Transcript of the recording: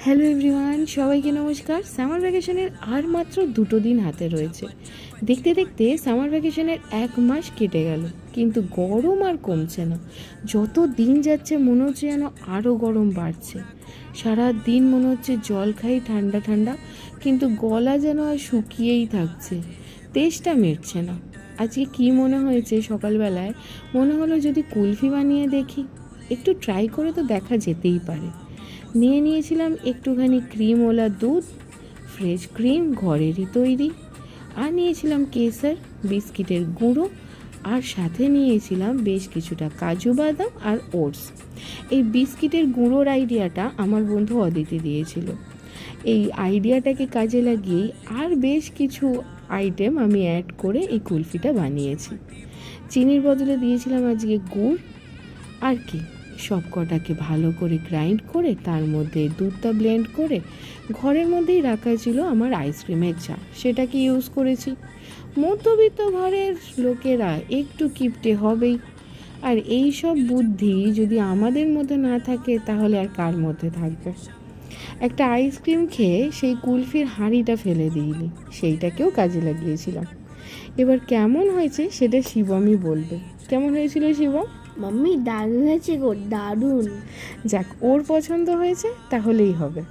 Hello everyone, সবাইকে নমস্কার। Summer ভ্যাকেশনের আর মাত্র 2 দিন হাতে রয়েছে। দেখতে দেখতে সামার ভ্যাকেশনের 1 মাস কেটে গেল, কিন্তু গরম আর কমছে না। যত দিন যাচ্ছে মনে হচ্ছে যেন আরও গরম বাড়ছে। সারা দিন মনে হচ্ছে জল খাই ঠান্ডা ঠান্ডা, কিন্তু গলা যেন আর শুকিয়েই থাকছে, তেষ্টা মিটছে না। আজকে কি মনে হয়েছে, সকালবেলায় মনে হলো যদি কুলফি বানিয়ে দেখি, একটু ট্রাই করে তো দেখা যেতেই পারে। নিয়েছিলাম একটুখানি ক্রিমওয়ালা দুধ, ফ্রেশ ক্রিম ঘরেরই তৈরি, আর নিয়েছিলাম কেসর, বিস্কিটের গুঁড়ো, আর সাথে নিয়েছিলাম বেশ কিছুটা কাজু বাদাম আর ওটস। এই বিস্কিটের গুঁড়োর আইডিয়াটা আমার বন্ধু অদিতি দিয়েছিল। এই আইডিয়াটাকে কাজে লাগিয়েই আর বেশ কিছু আইটেম আমি অ্যাড করে এই কুলফিটা বানিয়েছি। চিনির বদলে দিয়েছিলাম আজকে গুড়। আর কি, সব কটাকে ভালো করে গ্রাইন্ড করে তার মধ্যে দুধটা ব্লেন্ড করে ঘরের মধ্যেই রাখা ছিল আমার আইসক্রিমের চা, সেটাকে ইউজ করেছি। মধ্যবিত্ত ঘরের লোকেরা একটু কিপটে হবেই, আর এই সব বুদ্ধি যদি আমাদের মধ্যে না থাকে তাহলে আর কার মধ্যে থাকবে। একটা আইসক্রিম খেয়ে সেই কুলফির হাঁড়িটা ফেলে দিইনি, সেইটাকেও কাজে লাগিয়েছিলাম। এবার কেমন হয়েছে সেটা শিবমই বলবে। কেমন হয়েছিল শিবম? মাম্মি দারুণ হয়েছে গো, দারুণ। যাক, ওর পছন্দ হয়েছে তাহলেই হবে।